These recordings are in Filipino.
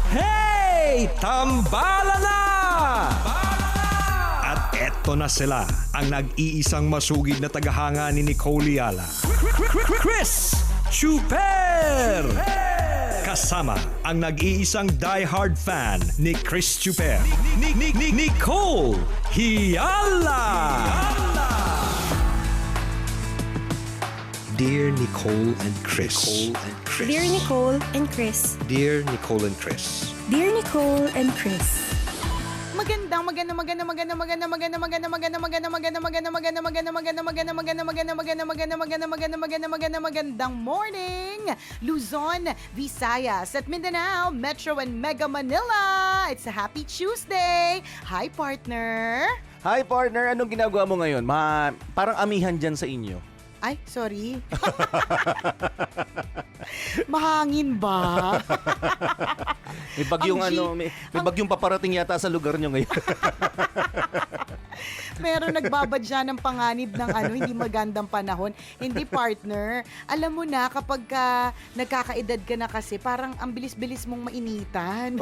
Hey! Tambala na! At eto na sila, ang nag-iisang masugid na tagahanga ni Nicole Yala. Chris Chuper! Kasama ang nag-iisang diehard fan ni Chris Chuper. Nicole Yala! Dear Nicole and Chris. Dear Nicole and Chris. Dear Nicole and Chris. Dear Nicole and Chris. Magandang morning, Luzon, Visayas at Mindanao, Metro and Mega Manila. It's a happy Tuesday. Hi, partner. Hi partner, anong ginagawa mo ngayon? Parang amihan dyan sa inyo. Ay, sorry. Mahangin ba? May bagyong may bagyong paparating yata sa lugar nyo ngayon. Meron nagbabadya ng panganib ng hindi magandang panahon. Hindi, partner. Alam mo na, kapag nagkakaedad ka na kasi, parang ang bilis-bilis mong mainitan.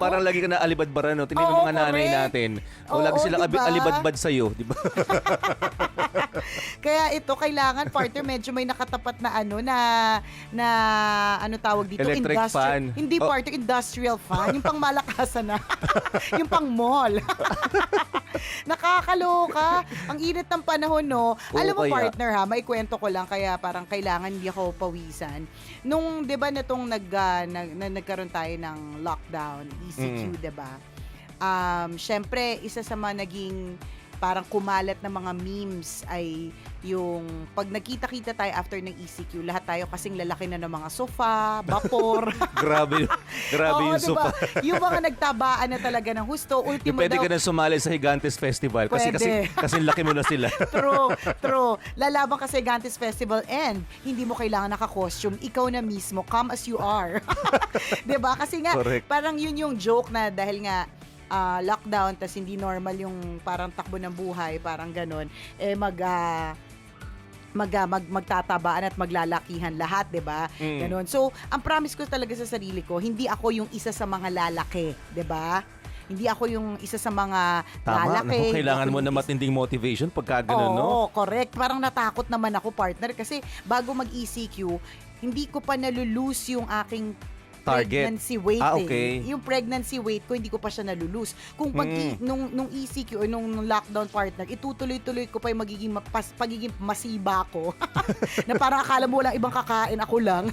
Parang lagi ka na alibadbara, no? Tingnan mo mga nanay natin. Lagi silang diba? alibadbad sa'yo, di ba? Kaya ito, kailangan, partner, medyo may nakatapat na ano tawag dito? Electric fan. Hindi, partner, industrial fan. Yung pang malakasan na. Yung pang mall. Nakakaloka. Ang init ng panahon, no? Alam mo, kaya. partner, maikwento ko lang, kaya parang kailangan hindi ako pawisan. Nung, di ba, nagkaroon tayo ng lockdown, ECQ, di ba? Syempre, isa sa mga naging parang kumalat na mga memes ay yung pag nagkita-kita tayo after ng ECQ, lahat tayo kasing lalaki na ng mga sofa, vapor. Grabe yung diba? sopa. Yung mga nagtabaan na talaga ng husto. Ultimo Pwede daw, ka na sumali sa Higantes Festival kasi laki mo na sila. True. Lalaban ka sa Gigantes Festival and hindi mo kailangan naka-costume. Ikaw na mismo, come as you are. Diba? Kasi nga, Correct. parang yun yung joke na dahil nga lockdown, tas hindi normal yung parang takbo ng buhay, parang ganon, magtatabaan at maglalakihan lahat, 'di ba? Ganon. So, ang promise ko talaga sa sarili ko, hindi ako yung isa sa mga lalaki, 'di ba? Hindi ako yung isa sa mga lalaki. Kailangan mo na matinding motivation pagka ganun, no? Oo, correct. Parang natakot naman ako, partner, kasi bago mag-ECQ, hindi ko pa nalulose yung aking Target. pregnancy weight. Okay. Yung pregnancy weight ko, hindi ko pa siya nalulus. Kung nung ECQ o nung lockdown, partner, itutuloy-tuloy ko pa yung pagiging masiba ko. Na parang akala mo lang ibang kakain, ako lang.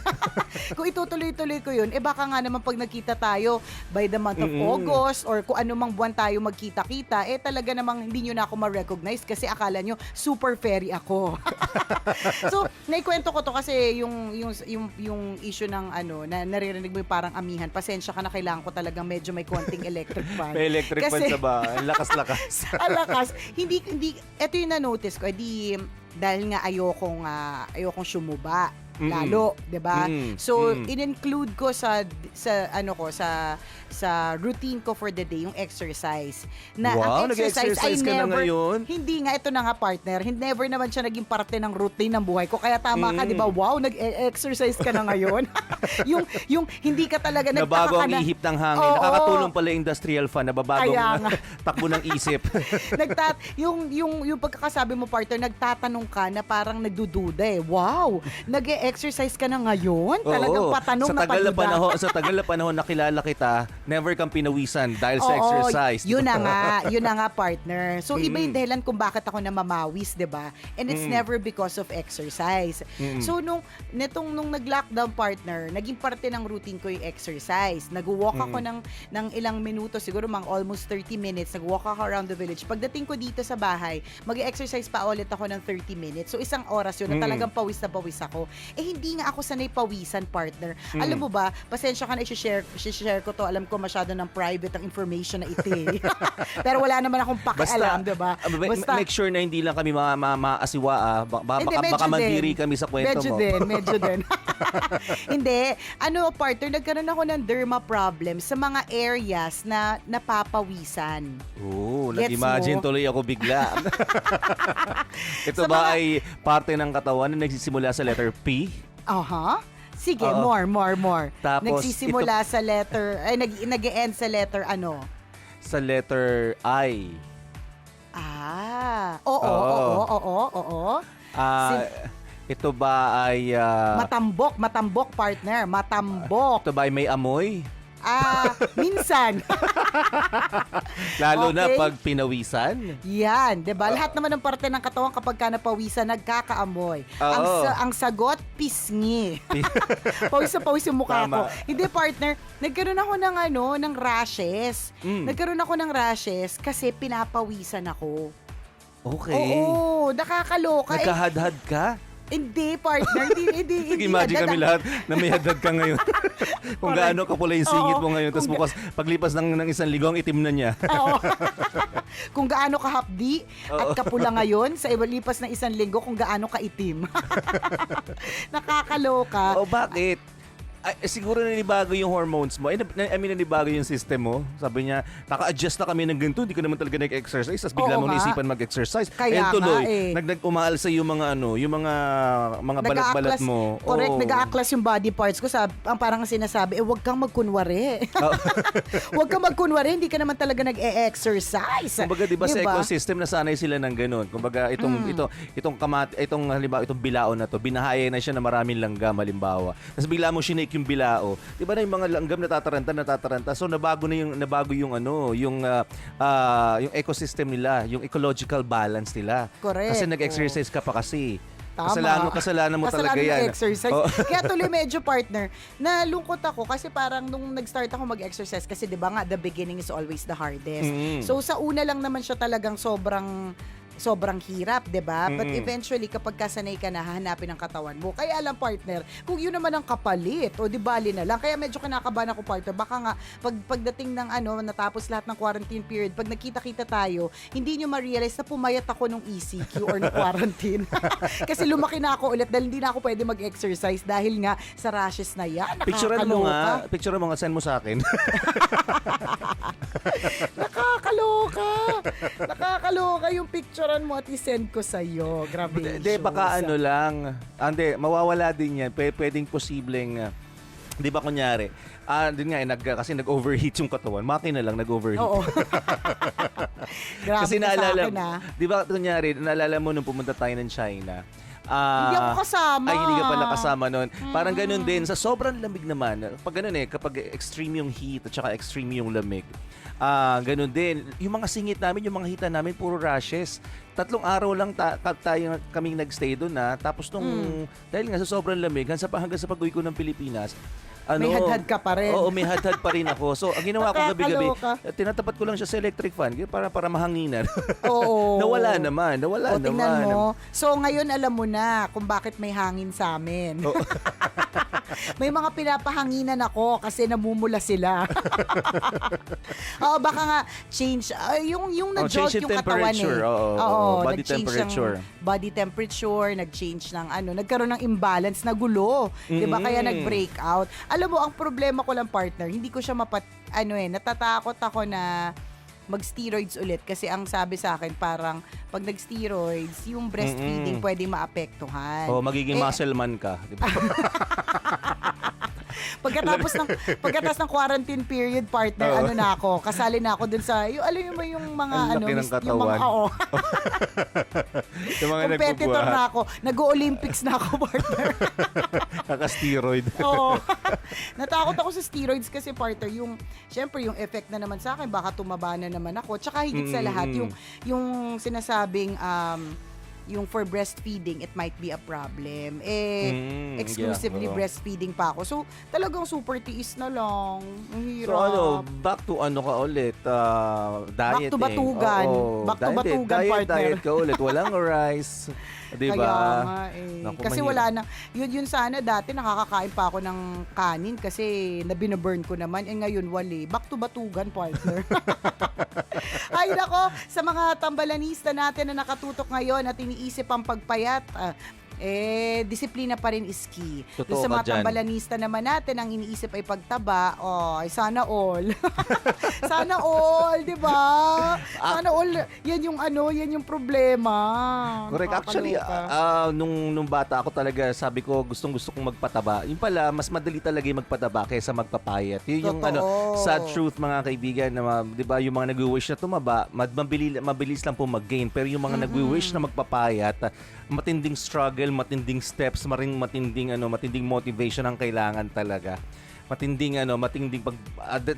Kung itutuloy-tuloy ko yun, baka nga naman pag nagkita tayo by the month of August or kung anumang buwan tayo magkita-kita, talaga namang hindi nyo na ako ma-recognize kasi akala nyo super fairy ako. So, naikwento ko to kasi yung issue ng na naririnig mo yung parang amihan. Pasensya ka na, kailangan ko talagang medyo may konting electric fan. May electric fan sa ba? Lakas-lakas. Ang lakas. Hindi, ito yung na-notice ko. Dahil nga ayokong sumuba. Lalo, 'di ba? So, in-include ko sa routine ko for the day yung exercise. Na wow, ang exercise nag-exercise ka na ngayon? Hindi nga, ito na nga, partner. Never naman siya naging parte ng routine ng buhay ko. Kaya tama ka, 'di ba? Wow, nag-exercise ka na ngayon. yung hindi ka talaga nabago ang na, ihip ng hangin. Oo. Nakakatulong pala yung industrial fan, nababago ang takbo ng isip. yung pagkakasabi mo, partner, nagtatanong ka na parang nagdududa Wow, nag-exercise ka na ngayon? Talagang patanong na paduda. Sa tagal na panahon nakilala kita, never kang pinawisan dahil sa exercise. Yun na nga, partner. So, iba yung dahilan kung bakit ako namamawis, 'di ba? And it's never because of exercise. So, nung nag-lockdown, partner, naging parte ng routine ko yung exercise. Nag-walk ako ng ilang minuto, siguro almost 30 minutes. Nag-walk ako around the village. Pagdating ko dito sa bahay, mag-exercise pa ulit ako ng 30 minutes. So, isang oras yun na talagang pawis na pawis ako. Hindi nga ako sanay pawisan, partner. Alam mo ba, pasensya ka na, i-share ko to. Alam ko masyado ng private ang information na ito. Pero wala naman akong pakialam, diba? Basta make sure na hindi lang kami maasiwa. Baka mandiri kami sa kwento mo. Medyo din. Hindi. Partner, nagkaroon ako ng derma problem sa mga areas na napapawisan. Nag-imagine tuloy ako bigla. Ito ba ay parte ng katawan na nagsisimula sa letter P? Sige, Oo. more. Tapos, Nagsisimula sa letter, ay nag-e-end sa letter ano? Sa letter I. Oo. Ito ba ay Matambok, partner. Matambok. ito ba ay may amoy? Minsan. Lalo na Okay. pag pinawisan. Yan, 'di ba? Lahat naman ng parte ng katawan kapag ka napawisan, nagkakaamoy. Oo. Ang sagot, pisngi. Pawis na pawis yung mukha Tama. ko. Hindi, partner, nagkaroon ako ng rashes. Nagkaroon ako ng rashes kasi pinapawisan ako. Okay. Oo, nakakaloka. Nagkahadhad ka? Hindi, partner. Hindi. Imagine kami lahat na may hadad ka ngayon. Kung Correct. gaano ka pula yung singit Oo. mo ngayon. Tapos bukas, paglipas ng isang ligong, itim na niya. Oo. Kung gaano ka hapdi at kapula ngayon, sa lipas ng isang linggo, kung gaano ka itim. Nakakaloka. O bakit? Siguro nanibago yung hormones mo. Nanibago yung system mo. Sabi niya, naka-adjust na kami ng ganito. Hindi ko naman talaga nag-exercise. Tapos bigla Oo mong nga. naisipan mag-exercise. Kaya tuloy, nga eh. umaalsa yung mga balat-balat mo. Correct, Oo. nag-aaklas yung body parts ko. Ang parang sinasabi, huwag kang magkunwari. Huwag kang magkunwari, hindi ka naman talaga nag-e-exercise. Kumbaga, di ba sa ecosystem nasanay sila ng ganun. Kumbaga, itong halimbawa, itong bilao na to, binahaya na siya na maraming langgam, halimbawa. Tapos bigla mo shinake yung bilao. Di ba na yung mga langgam natataranta. So nabago yung ecosystem nila, yung ecological balance nila. Correct. Kasi nag-exercise ka pa kasi. Tama. Kasalanan mo talaga yan. Exercise. Oh. Kaya tuloy medyo, partner, nalungkot ako kasi parang nung nag-start ako mag-exercise kasi 'di ba nga the beginning is always the hardest. So sa una lang naman siya talagang sobrang hirap, 'di ba? But eventually kapag kasanay ka na, hahanapin ang katawan mo. Kaya lang, partner, kung yun naman ang kapalit, o di bali na lang. Kaya medyo kinakabahan ako, partner. Baka nga pagdating ng natapos lahat ng quarantine period, pag nakita-kita tayo, hindi nyo ma-realize na pumayat ako nung ECQ or nung quarantine. Kasi lumaki na ako ulit dahil hindi na ako pwede mag-exercise dahil nga sa rashes na yan. Picturean mo Nakakaloka. nga, send mo sa akin. Nakakaloka yung picturean mo at i-send ko sa'yo. Grabe. Hindi, baka mawawala din yan. Pwedeng posibleng, di ba kunyari, din nga, kasi nag-overheat yung katawan. Makina lang, nag-overheat. Oo. Grabe Kasi ka sa naalala, akin, di ba kunyari, naalala mo nung pumunta tayo ng China, hindi ako kasama. Ay, hindi ka pala kasama nun. Parang ganun din. Sa sobrang lamig naman, kapag ganun kapag extreme yung heat at saka extreme yung lamig, ganun din. Yung mga singit namin, yung mga hita namin, puro rashes. 3 araw lang kaming nagstay doon tapos dahil nga sa sobrang lamig, hanggang sa pag-uwi ko ng Pilipinas, may hadhad ka pa rin. Oo, may hadhad pa rin ako. So, ang ginawa ko gabi-gabi, Nakakaloka. tinatapat ko lang siya sa electric fan para mahanginan. Oo. Nawala naman. Tingnan mo. So, ngayon alam mo na kung bakit may hangin sa amin. May mga pinapahanginan ako kasi namumula sila. Oo, baka nga change yung nag-jog change in yung katawan temperature. Oo, body nag-change temperature. ng body temperature, nag-change ng nagkaroon ng imbalance na gulo. 'Di ba? Kaya nag-break out. Alam mo, ang problema ko lang, partner, hindi ko siya natatakot ako na mag-steroids ulit kasi ang sabi sa akin parang pag nag-steroids, yung breastfeeding pwede maapektuhan. Magiging muscle man ka. Diba? Pagkatapos ng quarantine period, partner, kasali na ako dun sa, alam mo yung mga, Ang laki ng katawan. Yung mga competitor nagbubuhat. na ako. Nag-o-Olympics na ako, partner. Kaka-steroid. Oo. Natakot ako sa steroids kasi, partner, syempre yung effect na naman sa akin, baka tumaba na naman ako. Tsaka higit sa lahat, yung sinasabing, yung for breastfeeding, it might be a problem. Exclusively breastfeeding pa ako. So, talagang super tiis na lang. Ang hirap. So, back to ka ulit? Diet Back to batugan. Back to batugan, partner. Diet ka ulit. Walang rice. Diba? Kaya nga Naku, kasi mahirap. wala na. Yun sana dati nakakakain pa ako ng kanin kasi nabinaburn ko naman. Ngayon wali. Back to batugan, partner. Ay nako, sa mga tambalanista natin na nakatutok ngayon at iniisip ang pagpayat, disiplina pa rin is key. Totoo Doon sa ka mga dyan. tambalanista naman natin, ang iniisip ay pagtaba, sana all. Sana all, di ba? Sana all, yan yung problema. Correct. Actually, Nakakaloka. nung bata ako talaga, sabi ko, gustong-gusto kong magpataba. Yung pala, mas madali talaga yung magpataba kaysa magpapayat. Yun yung Totoo. sad truth, mga kaibigan, na, di ba, yung mga nag-wish na tumaba, mabilis lang po mag-gain. Pero yung mga nag-wish na magpapayat, matinding struggle, matinding steps, matinding motivation ang kailangan talaga. Matinding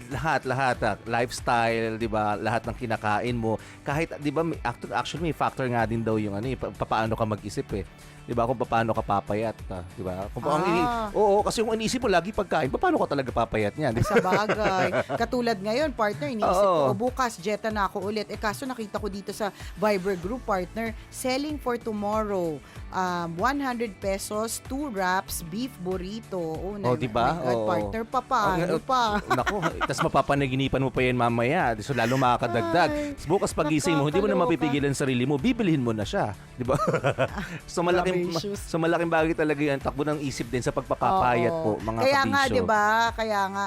lahat lifestyle, 'di ba? Lahat ng kinakain mo. Kahit 'di ba, actually may factor nga din daw yung paano ka mag-isip 'Di ba? Kung paano ka papayat, 'di ba? Oo, kasi kung iniisip mo lagi pagkain, paano ka talaga papayat niyan? Sa bagay. Katulad ngayon, partner, iniisip Oo. ko, bukas, jeta na ako ulit. Kaso nakita ko dito sa Viber group, partner, selling for tomorrow, 100 pesos, 2 wraps, beef burrito. Diba? My God, Oo. partner, paano pa? Nako, tapos mapapanaginipan mo pa yan mamaya. So lalo makakadagdag. Ay, Tapos bukas pagising mo, hindi mo na nakakaloka. mapipigilan sarili mo, bibilhin mo na siya. 'Di ba? Grabe, so malaking bagay talaga yan. Takbo ng isip din sa pagpapapayat Oo. po, mga Kaya kabisyo. nga, 'di ba? Kaya nga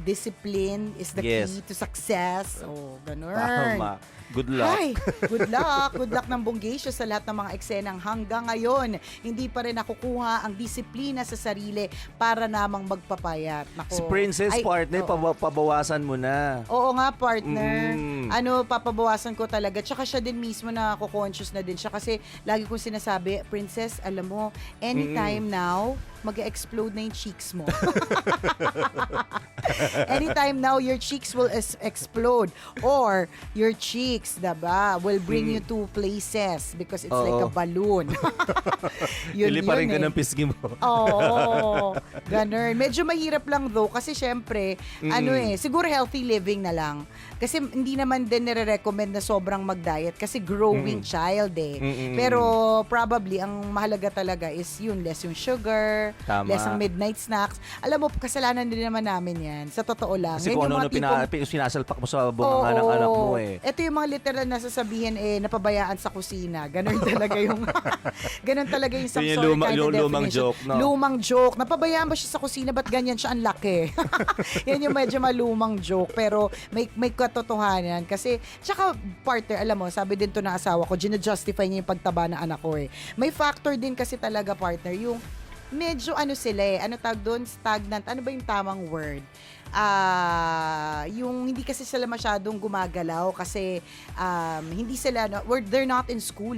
discipline is the Yes. key to success. Ganun. Tama. Good luck. Ay, good luck. Good luck ng Bonggacious sa lahat ng mga eksenang hanggang ngayon. Hindi pa rin nakukuha ang disiplina sa sarili para namang magpapayat. Nako. Si Princess, Ay, partner, oo. pabawasan mo na. Oo nga, partner. Mm. Papabawasan ko talaga. Tsaka siya din mismo na conscious na din siya kasi lagi kong sinasabi, Princess, alam mo, anytime now, mag-explode na yung cheeks mo. Anytime now, your cheeks will explode. Or your cheeks, diba, will bring you to places because it's like a Oo. balloon. Pili pa rin ka eh. ng pisngi mo. Oo, ganun. Medyo mahirap lang though kasi syempre, siguro healthy living na lang. Kasi hindi naman din nire-recommend na sobrang mag-diet kasi growing child Pero probably ang mahalaga talaga is yun, less yung sugar, Tama. less ang midnight snacks. Alam mo, kasalanan din naman namin yan. Sa totoo lang. Kasi Yan kung yung ano mga tipong- sinasalpak mo sa bunga ng anak mo Ito yung mga literal na sasabihin napabayaan sa kusina. Ganun talaga yung ganun talaga yung some Yun yung sort kind of lumang definition. joke, no? Lumang joke. Napabayaan ba siya sa kusina? Ba't ganyan siya? Ang laki. Yan yung medyo malumang joke. Pero may katotohanan. Kasi, tsaka partner, alam mo, sabi din to ng asawa ko, gina-justify niya yung pagtaba ng anak ko May factor din kasi talaga, partner, yung medyo sila ano tawag doon? Stagnant. Ano ba yung tamang word? Yung hindi kasi sila masyadong gumagalaw kasi hindi sila, they're not in school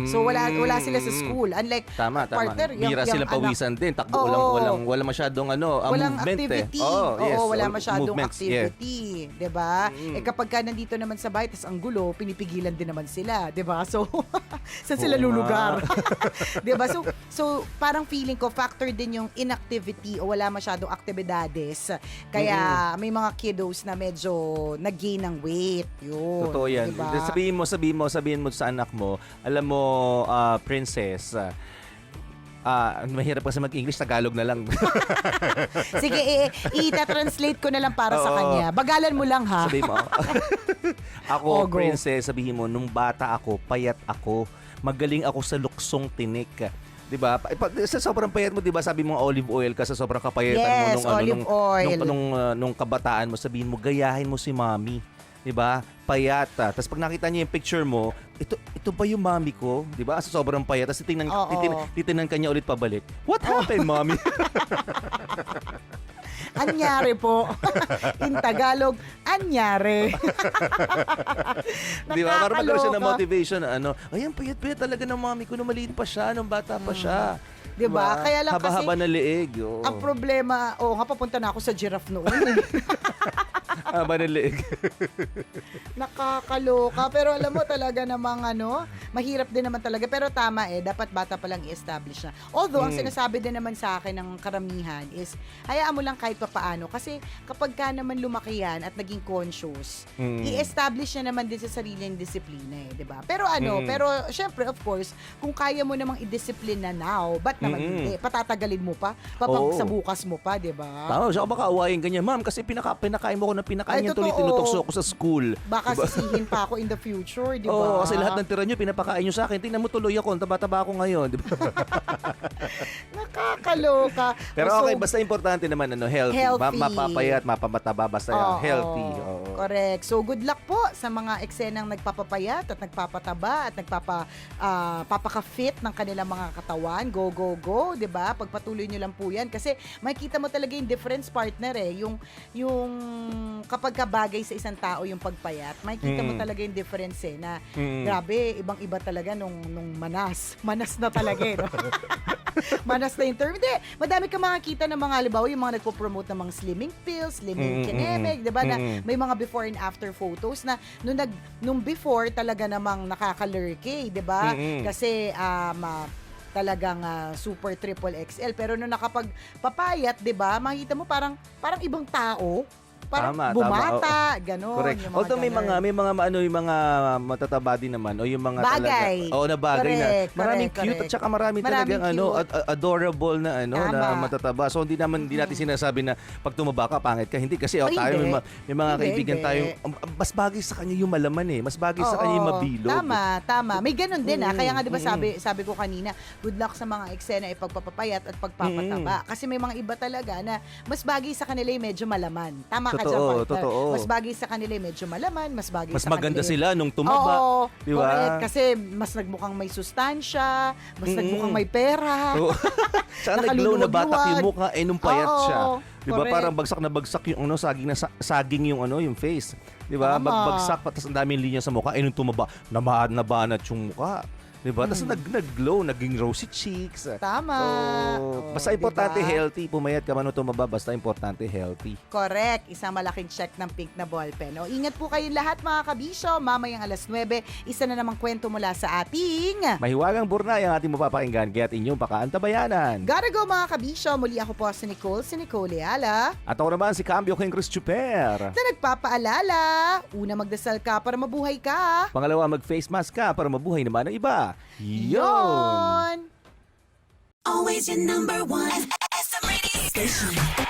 So wala sila sa school. Unlike Tama. partner, Bira yung silang pawisan din. Takbo Oo. walang masyadong walang movement activity. Oo, yes. Wala masyadong Movements, yeah. activity, 'di ba? Kapag ka nandito naman sa bahay, tas ang gulo, pinipigilan din naman sila, 'di ba? So saan sila Oo lulugar? 'Di ba? So parang feeling ko factor din yung inactivity o wala masyadong aktibidades. Kaya may mga kiddos na medyo nag-gain ng weight. Yun. Totoo yan. Diba? Sabihin mo sa anak mo, alam mo, Princess, mahirap kasi mag-English, Tagalog na lang. Sige, i-translate ko na lang para sa Oo. kanya. Bagalan mo lang ha. Sabihin mo, ako, Go. Princess, sabihin mo, nung bata ako, payat ako, magaling ako sa luksong tinik. 'Di ba? Sa sobrang payat mo, 'di ba? Sabi mo olive oil ka sa sobrang kapayatan mo Yes, olive oil. nung kabataan mo, sabihin mo gayahin mo si Mommy. 'Di ba? Payat. Tapos pag nakita niya yung picture mo, ito ba yung mommy ko? 'Di ba? Sa sobrang payat. Tapos titingnan ka niya ulit pabalik. What happened, Mommy? Anyari po. In Tagalog, anyari. Di ba? Para magkaroon siya ng Nakakaloka. motivation na ayan, payat-payat talaga ng mommy ko nung maliit pa siya, nung bata pa siya. Di ba? Kaya lang Haba-haba kasi, na leeg. Oo. ang problema, papunta na ako sa giraffe noon. Haba na leeg. Nakakaloka. Pero alam mo talaga namang mahirap din naman talaga. Pero tama dapat bata pa lang i-establish na. Although, ang sinasabi din naman sa akin ng karamihan is, hayaan mo lang kahit pa paano. Kasi kapag ka naman lumaki yan at naging conscious, i-establish na naman din sa sarili yung disiplina di ba? Pero pero syempre, of course, kung kaya mo namang i-discipline na now, ba't naman hindi? Patatagalin mo pa? Oo. Sa bukas mo pa, di ba? Tama, siya baka awayin ganyan. Ma'am, kasi pinakain mo ko ng na Ay, kanyang totoo. tinutokso ako sa school. Baka Diba? sisihin pa ako in the future, di ba? Oo, kasi lahat ng tira nyo, pinapakain nyo sa akin. Tingnan mo tuloy ako, ang taba-taba ako ngayon. Di ba? Nakakaloka. Pero So, okay, basta importante naman, healthy. Healthy. Mapapayat, mapamataba, basta oo, healthy. Oo. Correct. So, good luck po sa mga eksenang nagpapapayat at nagpapataba at papaka-fit ng kanilang mga katawan. Go, go, go. Diba? Pagpatuloy nyo lang po yan. Kasi makikita mo talaga yung difference, partner eh. Yung kapag kabagay sa isang tao yung pagpayat, makikita mo talaga yung difference eh. Na grabe, ibang-iba talaga nung manas. Manas na talaga eh. No? Manas na yung term. Hindi, madami ka makakita ng mga, halimbawa, yung mga nagpo-promote ng mga slimming pills, slimming kinemig, diba? Na may mga before and after photos na nung before talaga namang nakakalurky, diba? Kasi talagang super triple XL. Pero nung nakapagpapayat, diba? Makita mo parang ibang tao. Parang Tama, bumata, gano'n. Correct. Yung mga Although may ganun. yung mga matataba din naman o yung mga Bagay. talaga na bagay Correct, na maraming correct, cute correct. at saka maraming talagang cute. adorable na Tama. na matataba. So hindi natin sinasabi na pag tumaba ka pangit ka. Hindi kasi Ay, tayo hindi. may mga Hindi, kaibigan hindi. tayong mas bagay sa kanya yung malaman eh. Mas bagay sa kanya yung mabilog. Tama. May ganun din Kaya nga 'di ba sabi ko kanina, good luck sa mga eksena ipagpapapayat at pagpapataba. Kasi may mga iba talaga na mas bagay sa kanila yung medyo malaman. Tama ka dyan, partner. Totoo. Mas bagay sa kanila yung medyo malaman, mas bagay Mas sa maganda kanila. sila nung tumaba. Oo, di ba? correct. Kasi mas nagmukhang may sustansya, mas nagmukhang may pera. Oo. Saka nag-glow na batak yung mukha nung payat Oo, siya. 'Di ba? correct. Parang bagsak na bagsak yung saging yung yung face. 'Di ba? Tama. Bagsak pa tas ang daming linya sa mukha nung tumaba, nabanat yung mukha. 'Di ba? Tas nag-glow, naging rosy cheeks. Tama. So, basta importante healthy, pumayat ka man o tumaba, basta importante healthy. Correct. Isang malaking check ng pink na ballpen. O, ingat po kayong lahat mga kabisyo. Mamayang 9:00, isa na namang kwento mula sa ating Mahiwagang Burnay ang ating mapapakinggan kaya't inyong pakaantabayanan. Gotta go mga kabisyo. Muli ako po si Nicole Leala, At ako naman si Cambio King Chris Chuper. na nagpapaalala, una magdasal ka para mabuhay ka. Pangalawa, mag-face mask ka para mabuhay naman ang iba. Yon! Yon! Always your number one. SM Radio Station.